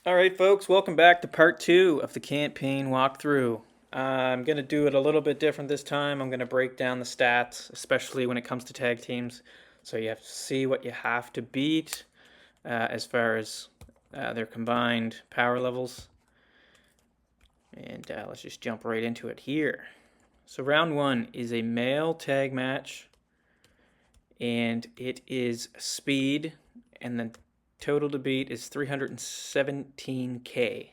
Alright folks, welcome back to part 2 of the campaign walkthrough. I'm going to do it a little bit different this time. I'm going to break down the stats, especially when it comes to tag teams. So you have to see what you have to beat as far as their combined power levels. And let's just jump right into it here. So round 1 is a male tag match. And it is speed, and the total to beat is 317k.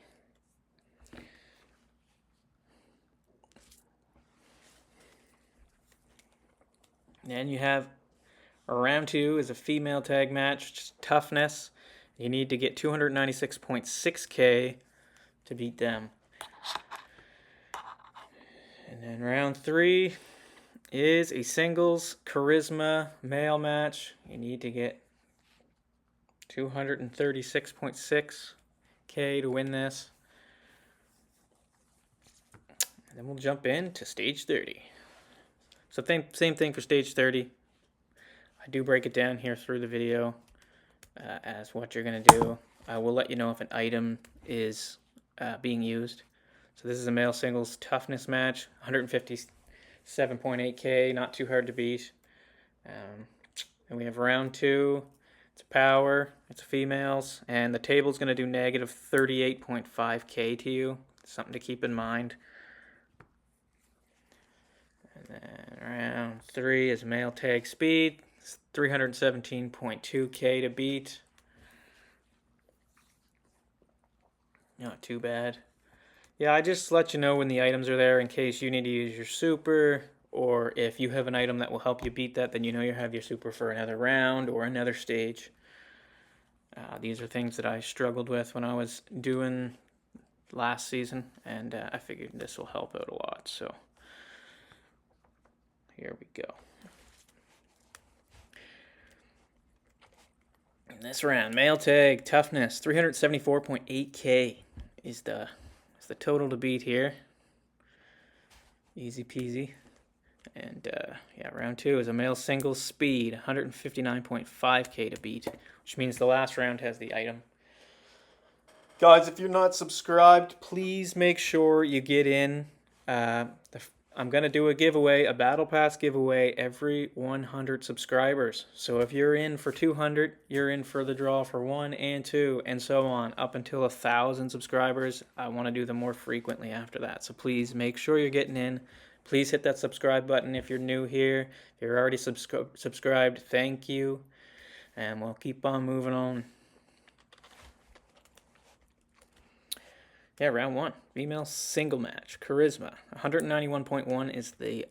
Then you have round 2 is a female tag match, just toughness. You need to get 296.6k to beat them. And then round 3 is a singles charisma male match. You need to get 236.6k to win this. And then we'll jump into stage 30. So same thing for stage 30. I do break it down here through the video as what you're going to do. I will let you know if an item is being used. So this is a male singles toughness match, 157.8k, not too hard to beat. And we have round 2. It's power, it's females, and the table's going to do negative 38.5k to you. Something to keep in mind. And then round 3 is male tag speed. It's 317.2k to beat. Not too bad. Yeah, I just let you know when the items are there in case you need to use your super, or if you have an item that will help you beat that, then you know you have your super for another round or another stage. These are things that I struggled with when I was doing last season, and I figured this will help out a lot. So here we go. In this round, male tag toughness 374.8k is the total to beat here. Easy peasy. And yeah, round 2 is a male singles speed 159.5k to beat, which means the last round has the item. Guys, if you're not subscribed, please make sure you get in. I'm going to do a giveaway, a Battle Pass giveaway every 100 subscribers. So if you're in for 200, you're in for the draw for 1 and 2, and so on, up until 1,000 subscribers. I want to do them more frequently after that. So please make sure you're getting in. Please hit that subscribe button if you're new here. If you're already subscribed, thank you. And we'll keep on moving on. Yeah, round 1. Female single match. Charisma. 191.1 is the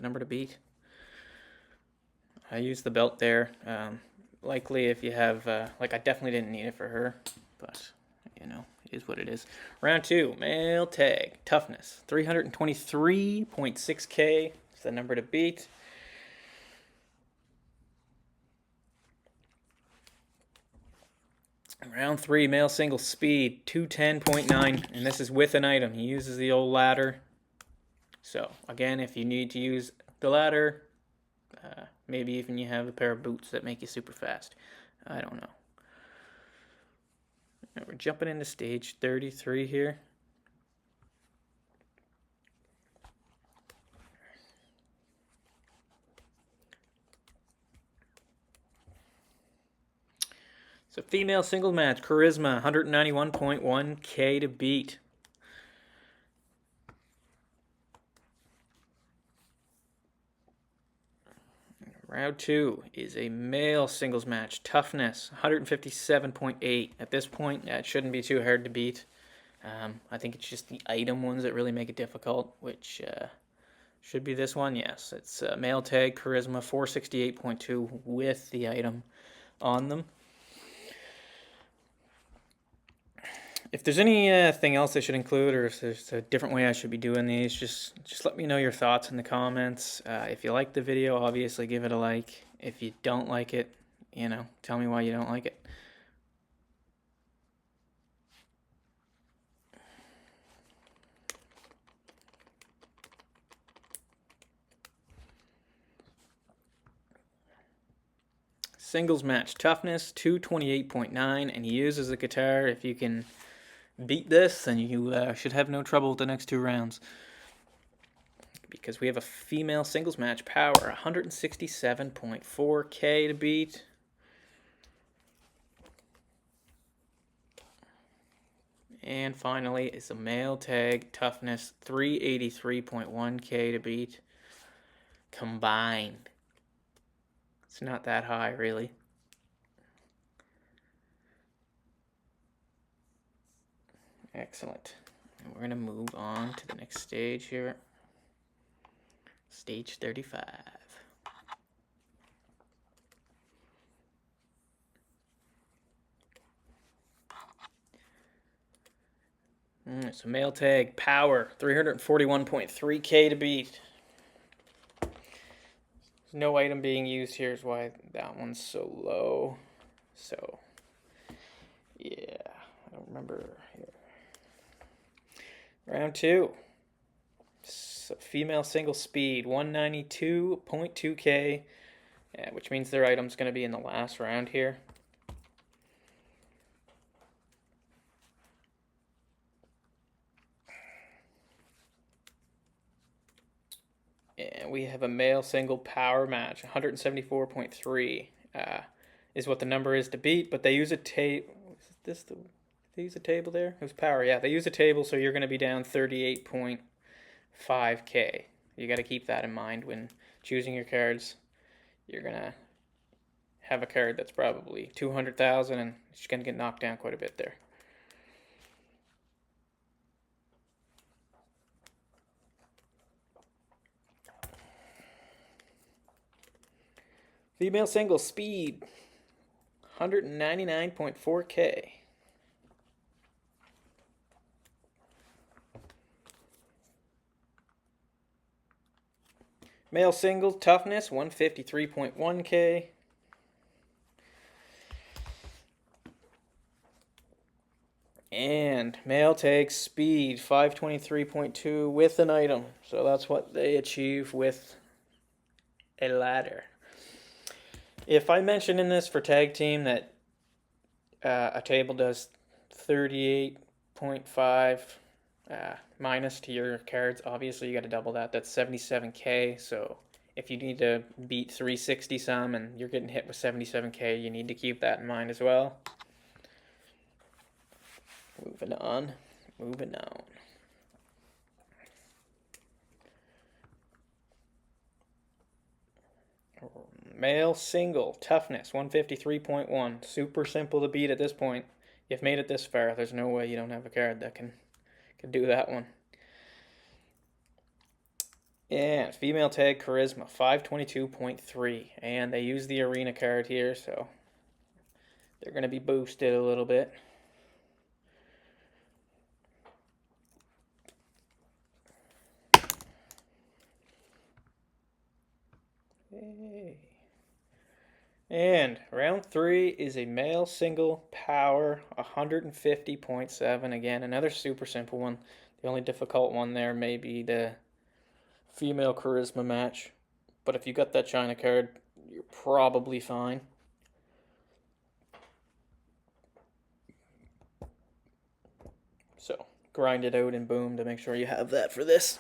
number to beat. I used the belt there. Likely if you have, I definitely didn't need it for her, but, you know, it is what it is. Round 2. Male tag. Toughness. 323.6k is the number to beat. Round 3, male single speed, 210.9, and this is with an item. He uses the old ladder. So, again, if you need to use the ladder, maybe even you have a pair of boots that make you super fast. I don't know. Now we're jumping into stage 33 here. So female single match, charisma, 191.1k to beat. Round 2 is a male singles match, toughness, 157.8. At this point, it shouldn't be too hard to beat. I think it's just the item ones that really make it difficult, which should be this one. Yes, it's male tag, charisma, 468.2 with the item on them. If there's anything else I should include, or if there's a different way I should be doing these, just let me know your thoughts in the comments. If you like the video, obviously give it a like. If you don't like it, you know, tell me why you don't like it. Singles match toughness 228.9, and he uses the guitar. If you can beat this, then you should have no trouble with the next 2 rounds. Because we have a female singles match power 167.4K to beat. And finally, it's a male tag toughness 383.1K to beat combined. It's not that high, really. Excellent. And we're going to move on to the next stage here. Stage 35. So male tag power 341.3K to beat. There's no item being used here is why that one's so low. So yeah, I don't remember here. Round 2. So female single speed 192.2K, which means their item's going to be in the last round here. And we have a male single power match 174.3 is what the number is to beat, but they use a table. They use a table there? It was power, yeah. They use a table, so you're going to be down 38.5K. You got to keep that in mind when choosing your cards. You're going to have a card that's probably 200,000, and it's going to get knocked down quite a bit there. Female single speed 199.4K. Male single toughness 153.1K. And male takes speed 523.2 with an item. So that's what they achieve with a ladder. If I mentioned in this for tag team that a table does 38.5 minus to your cards, obviously you got to double that. That's 77K. So if you need to beat 360 some and you're getting hit with 77K, you need to keep that in mind as well. Moving on. Male single toughness 153.1. Super simple to beat at this point. You've made it this far. There's no way you don't have a card that can do that one. And female tag charisma 522.3. And they use the arena card here, so they're going to be boosted a little bit. Hey. And round 3 is a male single power 150.7. Again, another super simple one. The only difficult one there may be the female charisma match. But if you got that China card, you're probably fine. So grind it out and boom to make sure you have that for this.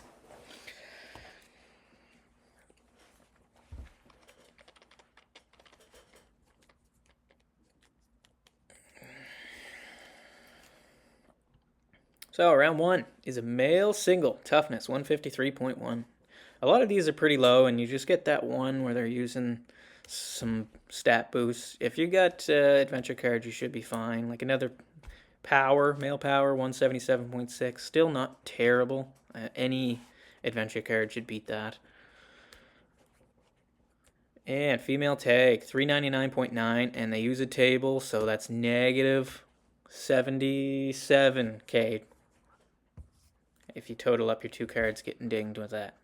So round 1 is a male single toughness 153.1. A lot of these are pretty low, and you just get that one where they're using some stat boosts. If you got adventure cards, you should be fine. Like another power, male power 177.6, still not terrible. Any adventure card should beat that. And female tag 399.9, and they use a table, so that's negative 77K. If you total up your 2 cards, getting dinged with that.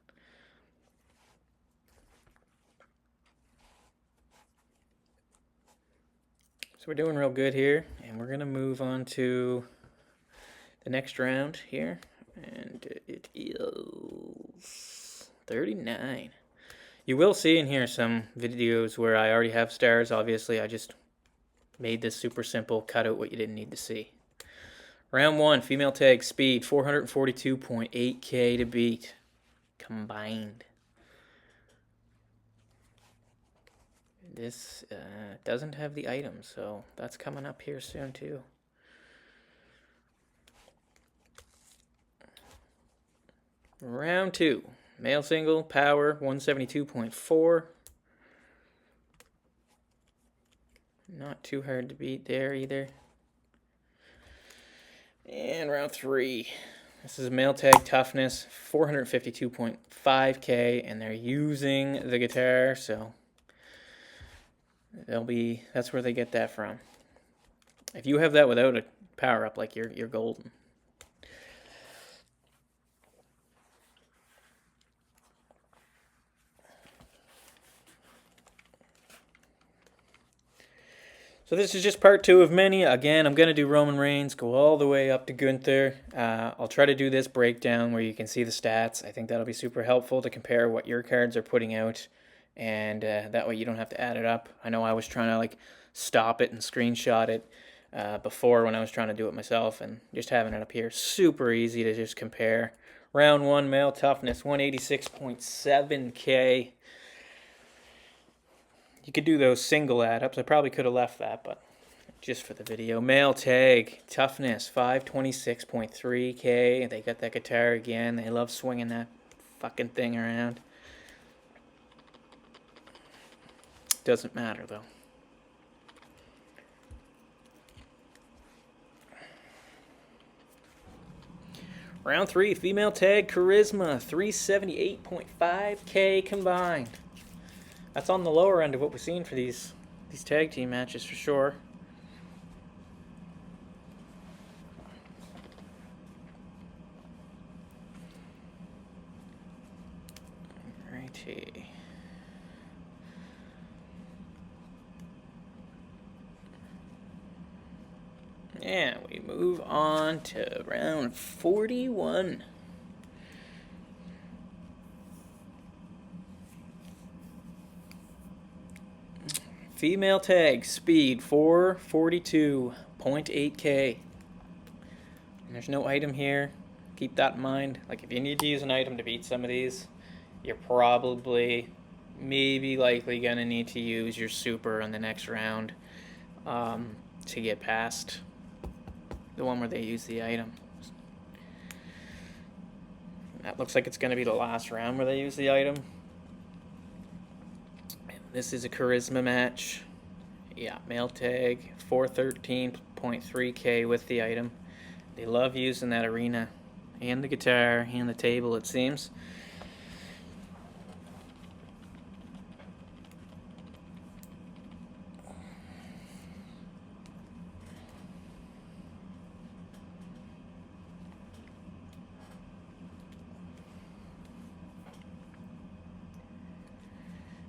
So we're doing real good here, and we're going to move on to the next round here, and it is 39. You will see in here some videos where I already have stars. Obviously, I just made this super simple, cut out what you didn't need to see. Round 1, female tag speed, 442.8k to beat. Combined. This doesn't have the item, so that's coming up here soon too. Round 2, male single, power, 172.4. Not too hard to beat there either. And round 3. This is a male tag toughness, 452.5k, and they're using the guitar, so that's where they get that from. If you have that without a power up, like you're golden. So this is just part 2 of many. Again, I'm going to do Roman Reigns, go all the way up to Gunther. I'll try to do this breakdown where you can see the stats. I think that'll be super helpful to compare what your cards are putting out, and that way you don't have to add it up. I know I was trying to stop it and screenshot it before when I was trying to do it myself, and just having it up here, super easy to just compare. Round 1, male toughness, 186.7k. You could do those single add-ups. I probably could have left that, but just for the video. Male tag, toughness, 526.3k. They got that guitar again. They love swinging that fucking thing around. Doesn't matter, though. Round 3, female tag, charisma, 378.5k combined. That's on the lower end of what we've seen for these tag team matches for sure. Alrighty. And we move on to round 41. Female tag, speed, 442.8k. And there's no item here. Keep that in mind. If you need to use an item to beat some of these, you're probably, maybe likely going to need to use your super on the next round to get past the one where they use the item. That looks like it's going to be the last round where they use the item. This is a charisma match. Yeah, male tag, 413.3k with the item. They love using that arena and the guitar and the table, it seems.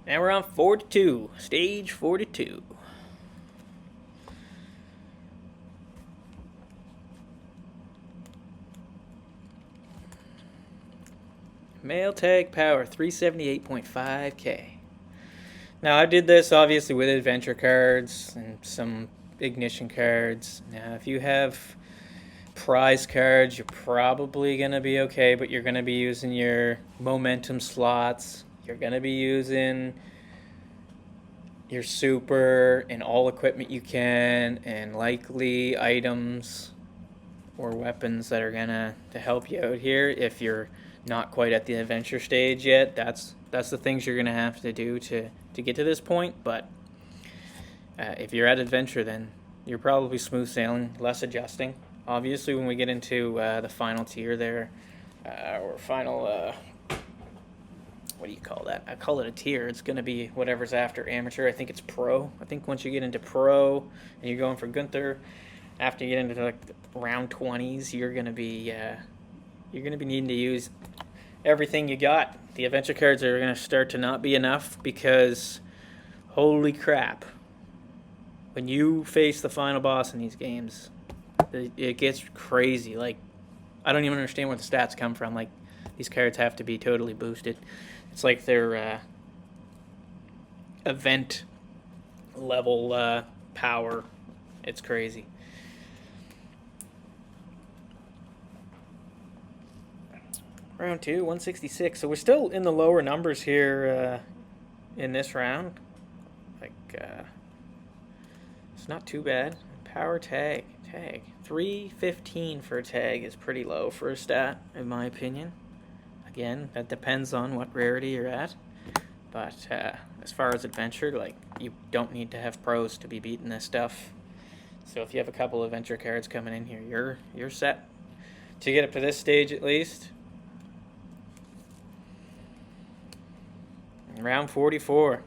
Now we're on 42, stage 42. Male tag power, 378.5k. Now I did this obviously with adventure cards and some ignition cards. Now if you have prize cards, you're probably going to be okay, but you're going to be using your momentum slots. You're going to be using your super and all equipment you can, and likely items or weapons that are going to help you out here. If you're not quite at the adventure stage yet, that's the things you're going to have to do to get to this point. But if you're at adventure, then you're probably smooth sailing, less adjusting. Obviously, when we get into the final tier there, or final... what do you call that? I call it a tier. It's going to be whatever's after amateur. I think it's pro. I think once you get into pro and you're going for Gunther, after you get into the round 20s, you're going to be needing to use everything you got. The adventure cards are going to start to not be enough because, holy crap, when you face the final boss in these games, it gets crazy. I don't even understand where the stats come from. These cards have to be totally boosted. It's like they're event level power. It's crazy. Round 2, 166. So we're still in the lower numbers here in this round. Like, it's not too bad. Power tag. 315 for a tag is pretty low for a stat, in my opinion. Again, that depends on what rarity you're at. But as far as adventure, like, you don't need to have pros to be beating this stuff. So if you have a couple of adventure cards coming in here, you're set to get up to this stage at least. Round 44.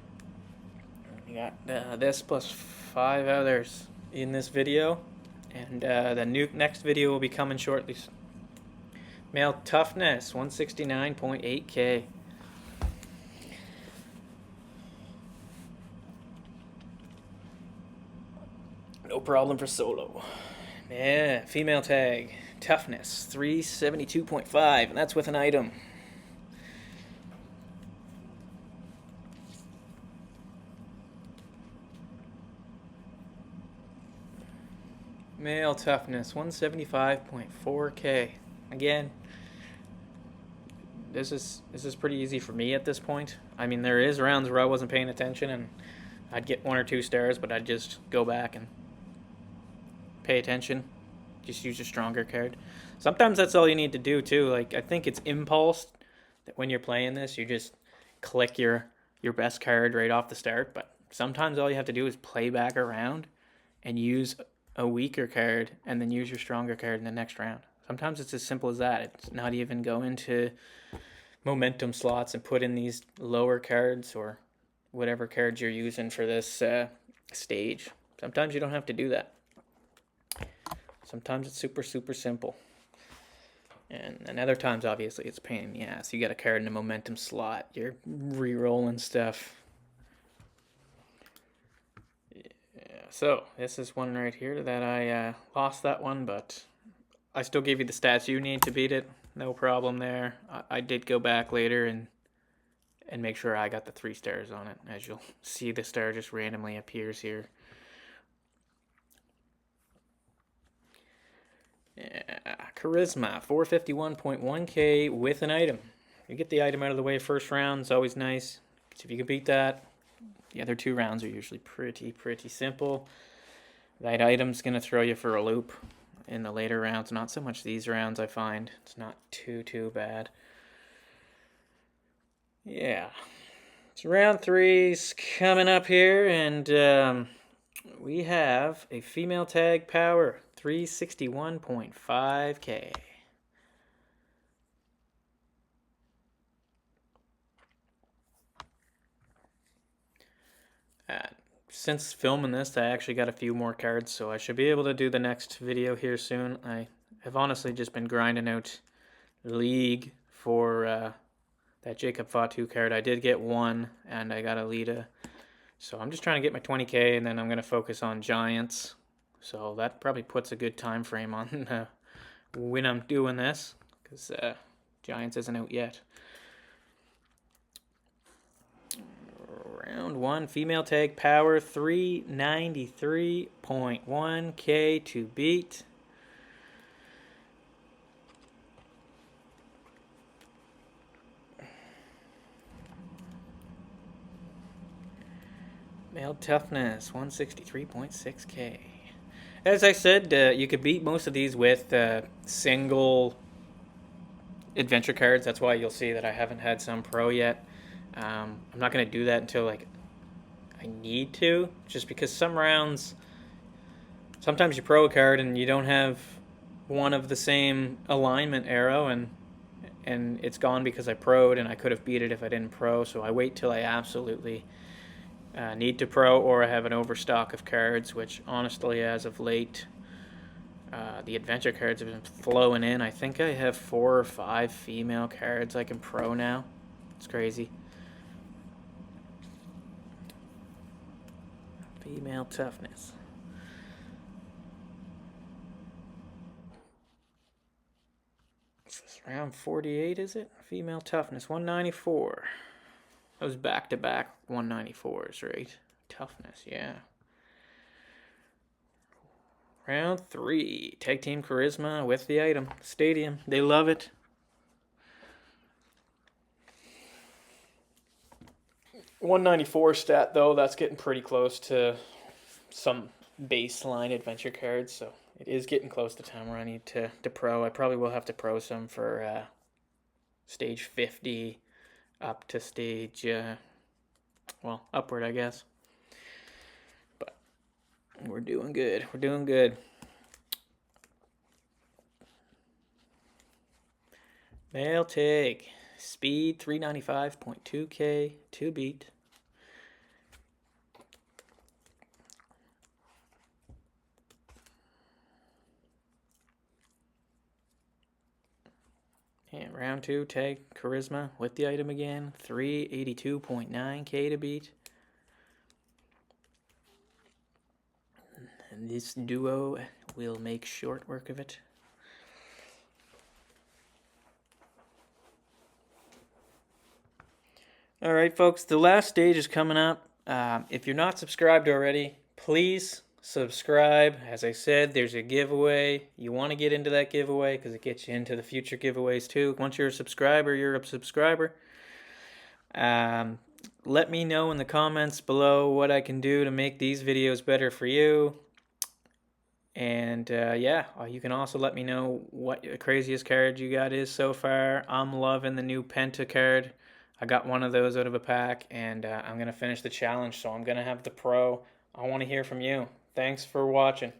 We got this plus 5 others in this video, and the next video will be coming shortly. Male toughness 169.8k. No problem for solo. Yeah, female tag toughness 372.5, and that's with an item. Male toughness 175.4k. Again, this is pretty easy for me at this point. I mean, there is rounds where I wasn't paying attention and I'd get 1 or 2 stars, but I'd just go back and pay attention. Just use a stronger card. Sometimes that's all you need to do too. Like, I think it's impulse that when you're playing this, you just click your best card right off the start. But sometimes all you have to do is play back around and use a weaker card and then use your stronger card in the next round. Sometimes it's as simple as that. It's not even go into momentum slots and put in these lower cards or whatever cards you're using for this stage. Sometimes you don't have to do that. Sometimes it's super, super simple. And other times, obviously, it's a pain in the ass. You got a card in a momentum slot. You're re-rolling stuff. So, this is one right here that I lost that one, but I still gave you the stats you need to beat it. No problem there. I did go back later and make sure I got the 3 stars on it. As you'll see, the star just randomly appears here. Yeah, charisma, 451.1k with an item. You get the item out of the way first round. It's always nice. If you can beat that, the other 2 rounds are usually pretty simple. That item's going to throw you for a loop in the later rounds. Not so much these rounds, I find. It's not too bad. Yeah. So round 3's coming up here, and we have a female tag power, 361.5k. Since filming this, I actually got a few more cards, so I should be able to do the next video here soon. I have honestly just been grinding out League for that Jacob Fatu card. I did get 1, and I got a Lita. So I'm just trying to get my 20k, and then I'm going to focus on Giants. So that probably puts a good time frame on when I'm doing this, because Giants isn't out yet. Round 1, female tag power, 393.1k to beat. Male toughness, 163.6k. As I said, you could beat most of these with single adventure cards. That's why you'll see that I haven't had some pro yet. I'm not going to do that until like I need to, just because some rounds, sometimes you pro a card and you don't have one of the same alignment arrow, and it's gone because I pro'd, and I could have beat it if I didn't pro. So I wait till I absolutely need to pro, or I have an overstock of cards, which honestly, as of late, the adventure cards have been flowing in. I think I have 4 or 5 female cards I can pro now. It's crazy. Female toughness. This is round 48, is it? Female toughness, 194. Those back-to-back 194s, right? Toughness, yeah. Round 3. Tag Team Charisma with the item. Stadium. They love it. $194 stat, though. That's getting pretty close to some baseline adventure cards, so it is getting close to time where I need to pro. I probably will have to pro some for stage 50 up to stage, well, upward, I guess. But we're doing good. We're doing good. Mail take. Speed 395.2K, 2 beat. And round 2, tag Charisma with the item again. 382.9K to beat. And this duo will make short work of it. All right, folks, the last stage is coming up. If you're not subscribed already, please subscribe. As I said, there's a giveaway. You want to get into that giveaway because it gets you into the future giveaways too. Once you're a subscriber, you're a subscriber. Let me know in the comments below what I can do to make these videos better for you. And yeah, you can also let me know what the craziest card you got is so far. I'm loving the new Penta card. I got one of those out of a pack, and I'm going to finish the challenge, so I'm going to have the pro. I want to hear from you. Thanks for watching.